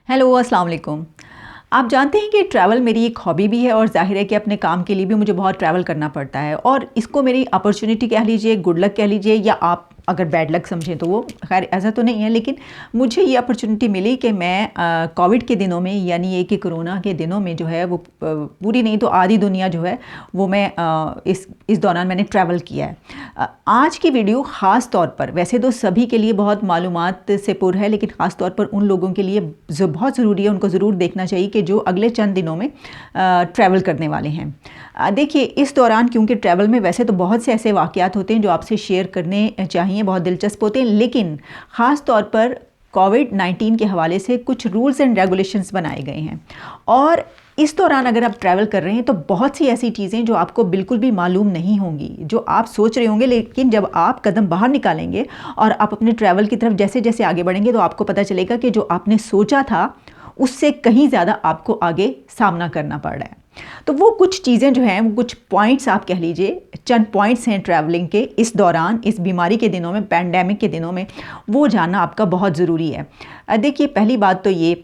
Hello अस्सलाम वालेकुम। आप जानते हैं कि ट्रैवल मेरी एक हॉबी भी है और ज़ाहिर है कि अपने काम के लिए भी मुझे बहुत ट्रैवल करना पड़ता है और इसको मेरी अपॉर्चुनिटी कह लीजिए, गुड लक कह लीजिए, या आप अगर बैड लक समझें तो वो खैर ऐसा तो नहीं है, लेकिन मुझे ये अपॉर्चुनिटी मिली कि मैं कोविड के दिनों में, यानी ये कि कोरोना के दिनों में जो है वो पूरी नहीं तो आधी दुनिया जो है वो मैं इस दौरान मैंने ट्रैवल किया है। आज की वीडियो ख़ास तौर पर, वैसे तो सभी के लिए बहुत मालूमात से पुर है, लेकिन ख़ास तौर पर उन लोगों के लिए जो बहुत ज़रूरी है, उनको ज़रूर देखना चाहिए कि जो अगले चंद दिनों में ट्रैवल करने वाले हैं। देखिए, इस दौरान क्योंकि ट्रैवल में वैसे तो बहुत से ऐसे वाक़यात होते हैं जो आपसे शेयर करने चाहिए, बहुत दिलचस्प होते हैं, लेकिन ख़ास तौर पर कोविड-19 के हवाले से कुछ रूल्स एंड रेगुलेशंस बनाए गए हैं और इस दौरान अगर आप ट्रैवल कर रहे हैं तो बहुत सी ऐसी चीज़ें जो आपको बिल्कुल भी मालूम नहीं होंगी, जो आप सोच रहे होंगे, लेकिन जब आप कदम बाहर निकालेंगे और आप अपने ट्रैवल की तरफ जैसे जैसे आगे बढ़ेंगे तो आपको पता चलेगा कि जो आपने सोचा था उससे कहीं ज़्यादा आपको आगे सामना करना पड़ रहा है। तो वो कुछ चीज़ें जो हैं, वो कुछ पॉइंट्स आप कह लीजिए, चंद पॉइंट्स हैं ट्रैवलिंग के इस दौरान, इस बीमारी के दिनों में, पैंडेमिक के दिनों में, वो जानना आपका बहुत ज़रूरी है। देखिए, पहली बात तो ये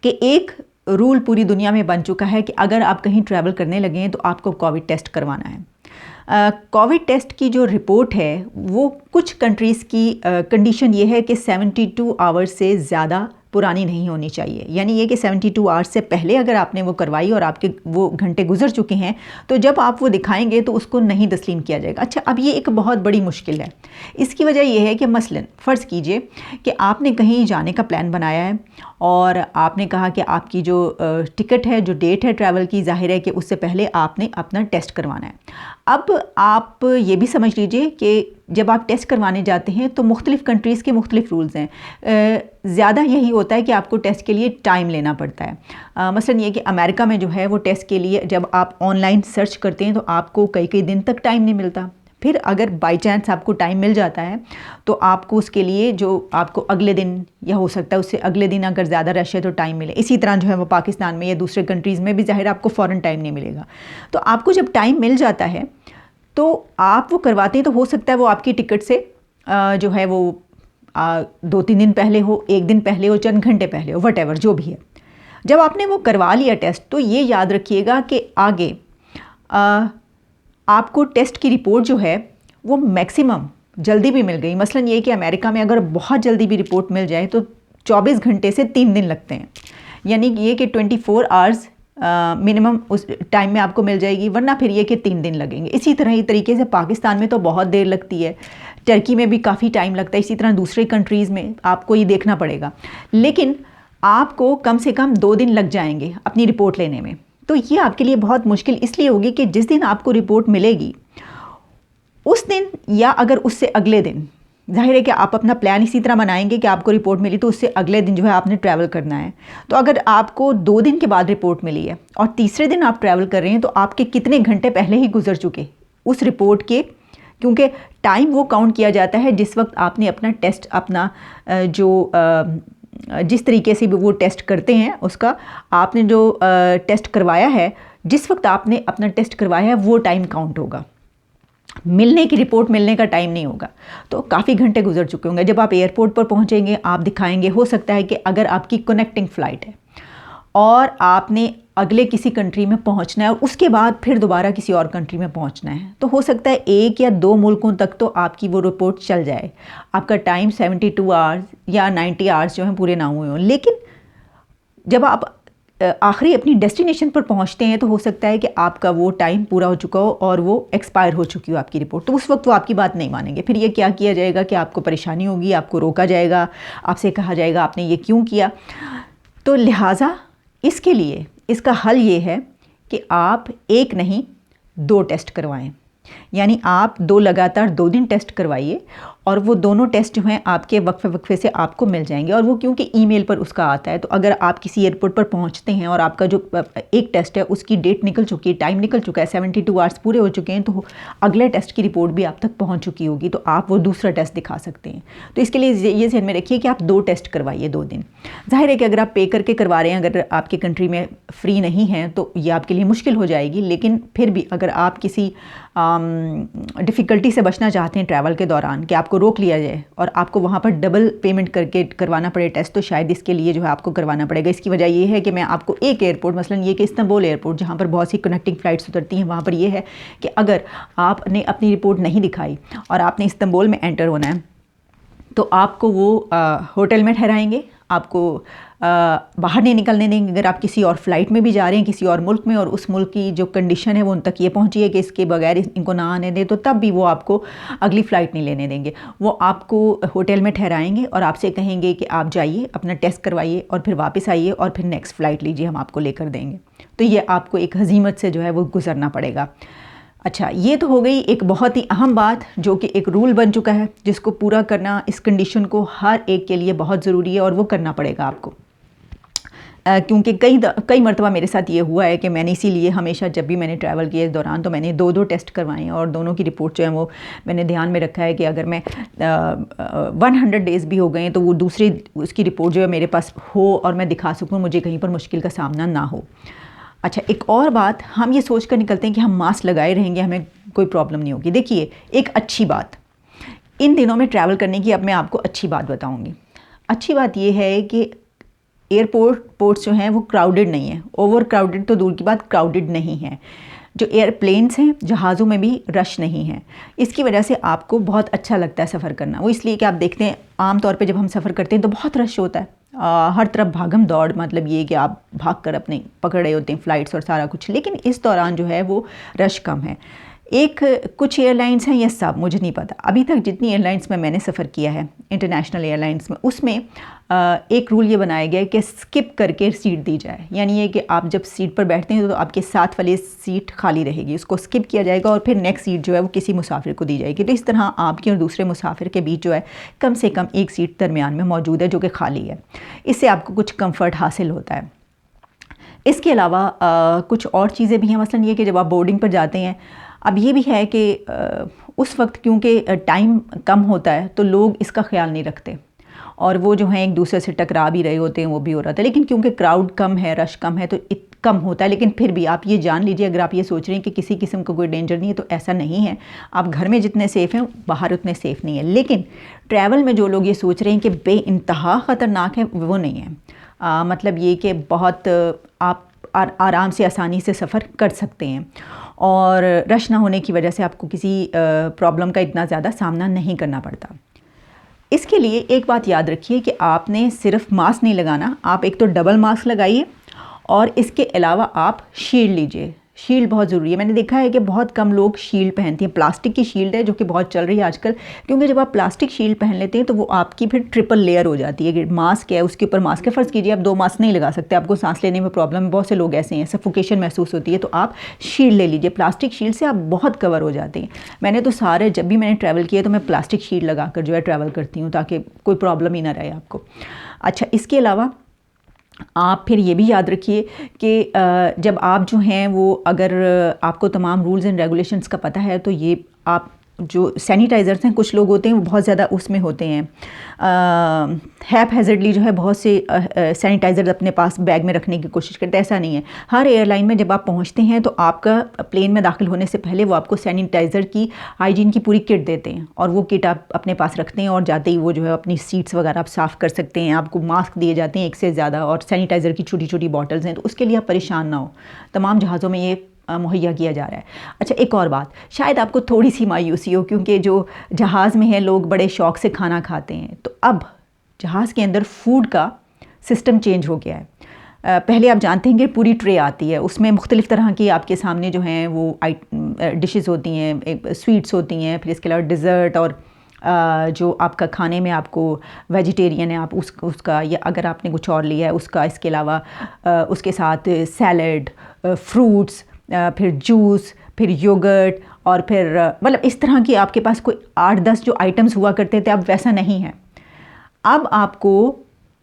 कि एक रूल पूरी दुनिया में बन चुका है कि अगर आप कहीं ट्रैवल करने लगे हैं तो आपको कोविड टेस्ट करवाना है। कोविड टेस्ट की जो रिपोर्ट है वो कुछ कंट्रीज़ की कंडीशन ये है कि 72 आवर्स से ज़्यादा पुरानी नहीं होनी चाहिए, यानी ये कि 72 आवर्स से पहले अगर आपने वो करवाई और आपके वो घंटे गुजर चुके हैं तो जब आप वो दिखाएंगे तो उसको नहीं तस्लीम किया जाएगा। अच्छा, अब ये एक बहुत बड़ी मुश्किल है। इसकी वजह यह है कि मसलन फ़र्ज़ कीजिए कि आपने कहीं जाने का प्लान बनाया है और आपने कहा कि आपकी जो टिकट है, जो डेट है ट्रैवल की, ज़ाहिर है कि उससे पहले आपने अपना टेस्ट करवाना है। अब आप ये भी समझ लीजिए कि जब आप टेस्ट करवाने जाते हैं तो मुख्तलिफ़ कंट्रीज़ के मुख्तलिफ़ रूल्स हैं। ज़्यादा यही होता है कि आपको टेस्ट के लिए टाइम लेना पड़ता है। मसलन ये कि अमेरिका में जो है वो टेस्ट के लिए जब आप ऑनलाइन सर्च करते हैं तो आपको कई कई दिन तक टाइम नहीं मिलता। फिर अगर बाई चांस आपको टाइम मिल जाता है तो आपको उसके लिए जो आपको अगले दिन, या हो सकता है उससे अगले दिन अगर ज़्यादा रश है तो टाइम मिले। इसी तरह जो है वो पाकिस्तान में या दूसरे कंट्रीज़ में भी ज़ाहिर आपको फ़ौरन टाइम नहीं मिलेगा। तो आपको जब टाइम मिल जाता है तो आप वो करवाते हैं तो हो सकता है वो आपकी टिकट से जो है वो 2-3 दिन पहले हो, 1 दिन पहले हो, चंद घंटे पहले हो, वट जो भी है। जब आपने वो करवा लिया टेस्ट तो ये याद रखिएगा कि आगे आपको टेस्ट की रिपोर्ट जो है वो मैक्सिमम जल्दी भी मिल गई। मसलन ये कि अमेरिका में अगर बहुत जल्दी भी रिपोर्ट मिल जाए तो 24 घंटे से 3 दिन लगते हैं, यानी ये कि 24 आवर्स मिनिमम उस टाइम में आपको मिल जाएगी, वरना फिर ये कि 3 दिन लगेंगे। इसी तरह ही तरीके से पाकिस्तान में तो बहुत देर लगती है, टर्की में भी काफ़ी टाइम लगता है, इसी तरह दूसरे कंट्रीज़ में आपको ये देखना पड़ेगा। लेकिन आपको कम से कम 2 दिन लग जाएंगे अपनी रिपोर्ट लेने में। तो ये आपके लिए बहुत मुश्किल इसलिए होगी कि जिस दिन आपको रिपोर्ट मिलेगी उस दिन, या अगर उससे अगले दिन, ज़ाहिर है कि आप अपना प्लान इसी तरह बनाएंगे कि आपको रिपोर्ट मिली तो उससे अगले दिन जो है आपने ट्रैवल करना है। तो अगर आपको 2 दिन के बाद रिपोर्ट मिली है और तीसरे दिन आप ट्रैवल कर रहे हैं तो आपके कितने घंटे पहले ही गुजर चुके उस रिपोर्ट के, क्योंकि टाइम वो काउंट किया जाता है जिस वक्त आपने अपना टेस्ट, अपना जो जिस तरीके से भी वो टेस्ट करते हैं उसका आपने जो टेस्ट करवाया है, जिस वक्त आपने अपना टेस्ट करवाया है वो टाइम काउंट होगा, मिलने की रिपोर्ट मिलने का टाइम नहीं होगा। तो काफ़ी घंटे गुजर चुके होंगे। जब आप एयरपोर्ट पर पहुंचेंगे, आप दिखाएंगे, हो सकता है कि अगर आपकी कनेक्टिंग फ़्लाइट है और आपने अगले किसी कंट्री में पहुंचना है और उसके बाद फिर दोबारा किसी और कंट्री में पहुंचना है, तो हो सकता है 1 या 2 मुल्कों तक तो आपकी वो रिपोर्ट चल जाए, आपका टाइम 72 आवर्स या 90 आवर्स जो हैं पूरे ना हुए हों। लेकिन जब आप आखिरी अपनी डेस्टिनेशन पर पहुंचते हैं तो हो सकता है कि आपका वो टाइम पूरा हो चुका हो और वो एक्सपायर हो चुकी हो आपकी रिपोर्ट, तो उस वक्त वो आपकी बात नहीं मानेंगे। फिर ये क्या किया जाएगा कि आपको परेशानी होगी, आपको रोका जाएगा, आपसे कहा जाएगा आपने ये क्यों किया। तो लिहाजा इसके लिए इसका हल ये है कि आप 1 नहीं 2 टेस्ट करवाएं, यानी आप 2 लगातार 2 दिन टेस्ट करवाइए और वो दोनों टेस्ट जो हैं आपके वक्फे से आपको मिल जाएंगे। और वो क्योंकि ईमेल पर उसका आता है, तो अगर आप किसी एयरपोर्ट पर पहुंचते हैं और आपका जो एक टेस्ट है उसकी डेट निकल चुकी है, टाइम निकल चुका है, 72 आवर्स पूरे हो चुके हैं, तो अगले टेस्ट की रिपोर्ट भी आप तक पहुंच चुकी होगी, तो आप वो दूसरा टेस्ट दिखा सकते हैं। तो इसके लिए ये ध्यान में रखिए कि आप 2 टेस्ट करवाइए 2 दिन। ज़ाहिर है कि अगर आप पे करके करवा रहे हैं, अगर आपकी कंट्री में फ्री नहीं है तो ये आपके लिए मुश्किल हो जाएगी, लेकिन फिर भी अगर आप किसी डिफ़िकल्टी से बचना चाहते हैं ट्रैवल के दौरान कि आपको आपको रोक लिया जाए और आपको वहाँ पर डबल पेमेंट करके करवाना पड़े टेस्ट, तो शायद इसके लिए जो है आपको करवाना पड़ेगा। इसकी वजह ये है कि मैं आपको एक एयरपोर्ट, मसलन ये कि इस्तांबुल एयरपोर्ट जहाँ पर बहुत सी कनेक्टिंग फ़्लाइट्स उतरती हैं, वहाँ पर ये है कि अगर आपने अपनी रिपोर्ट नहीं दिखाई और आपने इस्तांबुल में एंटर होना है तो आपको वो होटल में ठहराएंगे, आपको बाहर नहीं निकलने देंगे। अगर आप किसी और फ्लाइट में भी जा रहे हैं किसी और मुल्क में और उस मुल्क की जो कंडीशन है वो उन तक ये पहुंची है कि इसके बगैर इनको ना आने दें, तो तब भी वो आपको अगली फ़्लाइट नहीं लेने देंगे। वो आपको होटल में ठहराएंगे और आपसे कहेंगे कि आप जाइए अपना टेस्ट करवाइए और फिर वापस आइए और फिर नेक्स्ट फ़्लाइट लीजिए, हम आपको लेकर देंगे। तो ये आपको एक हज़ीमत से जो है वो गुजरना पड़ेगा। अच्छा, ये तो हो गई एक बहुत ही अहम बात जो कि एक रूल बन चुका है जिसको पूरा करना इस कंडीशन को हर एक के लिए बहुत ज़रूरी है और वो करना पड़ेगा आपको। क्योंकि कई मरतबा मेरे साथ ये हुआ है कि मैंने इसीलिए हमेशा जब भी मैंने ट्रैवल किया इस दौरान तो मैंने दो टेस्ट करवाए हैं और दोनों की रिपोर्ट जो है वो मैंने ध्यान में रखा है कि अगर मैं 100 डेज़ भी हो गए तो वो दूसरी उसकी रिपोर्ट जो है मेरे पास हो और मैं दिखा सकूँ, मुझे कहीं पर मुश्किल का सामना ना हो। अच्छा, एक और बात, हम ये सोच कर निकलते हैं कि हम मास्क लगाए रहेंगे हमें कोई प्रॉब्लम नहीं होगी। देखिए, एक अच्छी बात इन दिनों में ट्रैवल करने की, अब मैं आपको अच्छी बात बताऊंगी। अच्छी बात ये है कि पोर्ट्स जो हैं वो क्राउडेड नहीं है, ओवर क्राउडेड तो दूर की बात, क्राउडेड नहीं है। जो एयरप्लेन्स हैं, जहाज़ों में भी रश नहीं है। इसकी वजह से आपको बहुत अच्छा लगता है सफ़र करना। वो इसलिए कि आप देखते हैं आम तौर पे जब हम सफ़र करते हैं तो बहुत रश होता है, हर तरफ भागम दौड़, मतलब ये कि आप भाग कर अपने पकड़ रहे होते हैं फ़्लाइट्स और सारा कुछ। लेकिन इस दौरान जो है वो रश कम है। कुछ एयरलाइंस हैं, ये सब मुझे नहीं पता, अभी तक जितनी एयरलाइंस में मैंने सफ़र किया है इंटरनेशनल एयरलाइंस में, उसमें एक रूल ये बनाया गया है कि स्किप करके सीट दी जाए। यानी ये कि आप जब सीट पर बैठते हैं तो आपके साथ वाली सीट खाली रहेगी, उसको स्किप किया जाएगा और फिर नेक्स्ट सीट जो है वो किसी मुसाफिर को दी जाएगी। तो इस तरह आपके और दूसरे मुसाफिर के बीच जो है कम से कम एक सीट दरमियान में मौजूद है जो कि खाली है। इससे आपको कुछ कम्फ़र्ट हासिल होता है। इसके अलावा कुछ और चीज़ें भी हैं, मसलन ये कि जब आप बोर्डिंग पर जाते हैं, अब ये भी है कि उस वक्त क्योंकि टाइम कम होता है तो लोग इसका ख्याल नहीं रखते और वो जो हैं एक दूसरे से टकरा भी रहे होते हैं, वो भी हो रहा था। लेकिन क्योंकि क्राउड कम है, रश कम है, तो कम होता है। लेकिन फिर भी आप ये जान लीजिए, अगर आप ये सोच रहे हैं कि किसी किस्म का कोई डेंजर नहीं है, तो ऐसा नहीं है। आप घर में जितने सेफ़ हैं बाहर उतने सेफ़ नहीं है। लेकिन ट्रैवल में जो लोग ये सोच रहे हैं कि बेइंतहा ख़तरनाक है, वो नहीं है। मतलब ये कि बहुत आप आराम से आसानी से सफ़र कर सकते हैं और रश ना होने की वजह से आपको किसी प्रॉब्लम का इतना ज़्यादा सामना नहीं करना पड़ता। इसके लिए एक बात याद रखिए कि आपने सिर्फ मास्क नहीं लगाना, आप एक तो डबल मास्क लगाइए और इसके अलावा आप शील्ड लीजिए। शील्ड बहुत ज़रूरी है। मैंने देखा है कि बहुत कम लोग शील्ड पहनते हैं। प्लास्टिक की शील्ड है जो कि बहुत चल रही है आजकल, क्योंकि जब आप प्लास्टिक शील्ड पहन लेते हैं तो वो आपकी फिर ट्रिपल लेयर हो जाती है कि मास्क है उसके ऊपर मास्क है। फ़र्ज़ कीजिए आप 2 मास्क नहीं लगा सकते, आपको सांस लेने में प्रॉब्लम है, बहुत से लोग ऐसे हैं, सफोकेशन महसूस होती है, तो आप शील्ड ले लीजिए। प्लास्टिक शील्ड से आप बहुत कवर हो जाते हैं। मैंने तो जब भी मैंने ट्रैवल किया तो मैं प्लास्टिक शील्ड लगा कर जो है ट्रैवल करती हूँ ताकि कोई प्रॉब्लम ही ना रहे आपको। अच्छा, इसके अलावा आप फिर ये भी याद रखिए कि जब आप जो हैं वो, अगर आपको तमाम रूल्स एंड रेगुलेशंस का पता है, तो ये आप जो सैनिटाइज़र्स हैं, कुछ लोग होते हैं वो बहुत ज़्यादा उसमें होते हैं, हैज़र्डली जो है बहुत से सैनिटाइज़र अपने पास बैग में रखने की कोशिश करते हैं। ऐसा नहीं है। हर एयरलाइन में जब आप पहुंचते हैं तो आपका प्लेन में दाखिल होने से पहले वो आपको सैनिटाइज़र की, हाइजीन की पूरी किट देते हैं और वो किट आप अपने पास रखते हैं और जाते ही वो जो है अपनी सीट्स वगैरह आप साफ़ कर सकते हैं। आपको मास्क दिए जाते हैं एक से ज़्यादा और सैनिटाइज़र की छोटी छोटी बॉटल्स हैं, तो उसके लिए आप परेशान ना हो। तमाम जहाज़ों में ये मुहैया किया जा रहा है। अच्छा, एक और बात, शायद आपको थोड़ी सी मायूसी हो क्योंकि जो जहाज़ में है लोग बड़े शौक़ से खाना खाते हैं, तो अब जहाज़ के अंदर फूड का सिस्टम चेंज हो गया है। पहले आप जानते हैं कि पूरी ट्रे आती है, उसमें मुख्तलिफ़ तरह की आपके सामने जो हैं वो डिशेस होती हैं, स्वीट्स होती हैं, फिर इसके अलावा डिज़र्ट और जो आपका खाने में आपको वेजिटेरियन है आप उसका, या अगर आपने कुछ और लिया है उसका। इसके अलावा उसके साथ सैलड, फ्रूट्स, फिर जूस, फिर योगर्ट और फिर मतलब इस तरह की आपके पास कोई 8-10 जो आइटम्स हुआ करते थे, अब वैसा नहीं है। अब आपको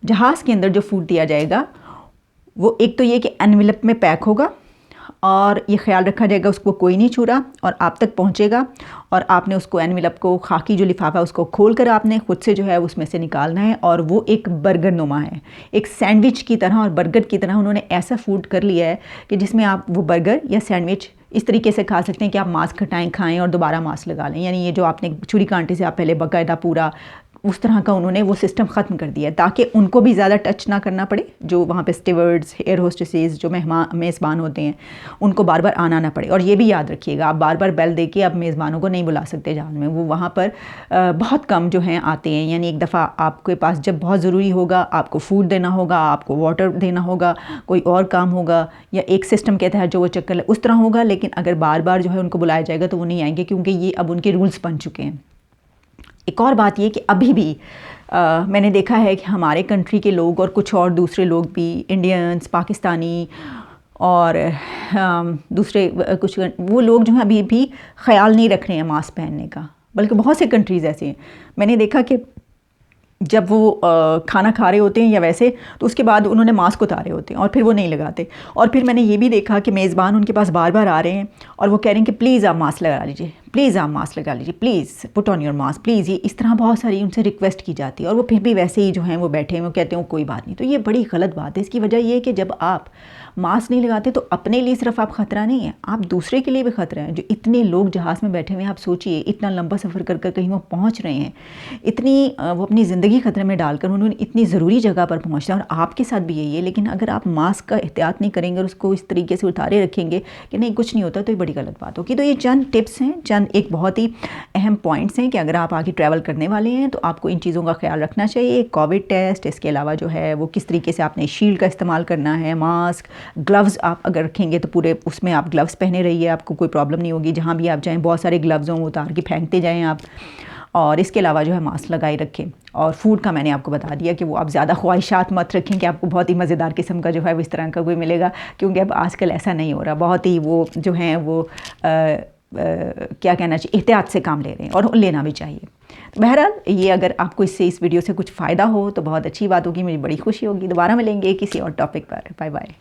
जहाज़ के अंदर जो फूड दिया जाएगा वो एक तो ये कि एनवेलप में पैक होगा और ये ख्याल रखा जाएगा उसको कोई नहीं छू रहा और आप तक पहुंचेगा, और आपने उसको एनवेलप को, खाकी जो लिफाफा है उसको खोल कर आपने खुद से जो है उसमें से निकालना है। और वो एक बर्गर नुमा है, एक सैंडविच की तरह और बर्गर की तरह उन्होंने ऐसा फूड कर लिया है कि जिसमें आप वो बर्गर या सैंडविच इस तरीके से खा सकते हैं कि आप मास्क हटाएं, खाएं और दोबारा मास्क लगा लें। यानी ये जो आपने छुरी कांटे से आप पहले बाकायदा पूरा उस तरह का उन्होंने वो सिस्टम ख़त्म कर दिया है ताकि उनको भी ज़्यादा टच ना करना पड़े, जो वहाँ पे स्टीवर्ड्स, एयर होस्टेसेस, जो मेज़बान होते हैं, उनको बार बार आना ना पड़े। और ये भी याद रखिएगा, आप बार बार बेल दे के आप मेज़बानों को नहीं बुला सकते जहाज़ में, वो वहाँ पर बहुत कम जो हैं आते हैं। यानी एक दफ़ा आपके पास जब बहुत ज़रूरी होगा, आपको फूड देना होगा, आपको वाटर देना होगा, कोई और काम होगा, या एक सिस्टम के तहत जो वो चक्कर उस तरह होगा। लेकिन अगर बार बार जो है उनको बुलाया जाएगा तो वो नहीं आएंगे, क्योंकि ये अब उनके रूल्स बन चुके हैं। एक और बात ये कि अभी भी मैंने देखा है कि हमारे कंट्री के लोग और कुछ और दूसरे लोग भी, इंडियंस, पाकिस्तानी और दूसरे कुछ वो लोग जो हैं अभी भी ख्याल नहीं रख रहे हैं मास्क पहनने का। बल्कि बहुत से कंट्रीज़ ऐसे हैं, मैंने देखा कि जब वो खाना खा रहे होते हैं या वैसे, तो उसके बाद उन्होंने मास्क उतारे होते हैं और फिर वो नहीं लगाते। और फिर मैंने ये भी देखा कि मेज़बान उनके पास बार बार आ रहे हैं और वो कह रहे हैं कि प्लीज़ आप मास्क लगा लीजिए, प्लीज़ आप मास्क लगा लीजिए, please put on your mask please. ये इस तरह बहुत सारी उनसे रिक्वेस्ट की जाती है और वो फिर भी वैसे ही जो हैं वो बैठे हैं, वो कहते हैं कोई बात नहीं। तो ये बड़ी गलत बात है। इसकी वजह ये है कि जब आप मास्क नहीं लगाते तो अपने लिए सिर्फ आप ख़तरा नहीं है, आप दूसरे के लिए भी ख़तरा है। जो इतने लोग जहाज़ में बैठे हुए हैं, आप सोचिए इतना लंबा सफ़र कर कर कहीं वो पहुँच रहे हैं, इतनी वो अपनी ज़िंदगी ख़तरे में डालकर उन्होंने इतनी ज़रूरी जगह पर पहुँचना, और आपके साथ भी यही है। लेकिन अगर आप मास्क का एहतियात नहीं करेंगे और उसको इस तरीके से उतारे रखेंगे कि नहीं कुछ नहीं होता, तो ये बड़ी गलत बात होगी। तो ये चंद टिप्स हैं, चंद एक बहुत ही अहम पॉइंट्स हैं कि अगर आप आगे ट्रैवल करने वाले हैं तो आपको इन चीज़ों का ख्याल रखना चाहिए। कोविड टेस्ट, इसके अलावा जो है वो किस तरीके से आपने शील्ड का इस्तेमाल करना है, मास्क, ग्लव्स आप अगर रखेंगे तो पूरे उसमें आप ग्लव्स पहने रहिए, आपको कोई प्रॉब्लम नहीं होगी। जहाँ भी आप जाएँ बहुत सारे ग्लव्स हों, उतार के फेंकते जाएँ आप। और इसके अलावा जो है मास्क लगाए रखें। और फूड का मैंने आपको बता दिया कि वो आप ज़्यादा ख्वाहिशात मत रखें कि आपको बहुत ही मज़ेदार किस्म का जो है वो इस तरह का कोई मिलेगा, क्योंकि अब आजकल ऐसा नहीं हो रहा। बहुत ही वो जो हैं वो क्या कहना चाहिए, एहतियात से काम ले रहे हैं और लेना भी चाहिए। तो बहरहाल ये अगर आपको इससे इस वीडियो से कुछ फ़ायदा हो तो बहुत अच्छी बात होगी, मुझे बड़ी खुशी होगी। दोबारा मिलेंगे किसी और टॉपिक पर। Bye bye.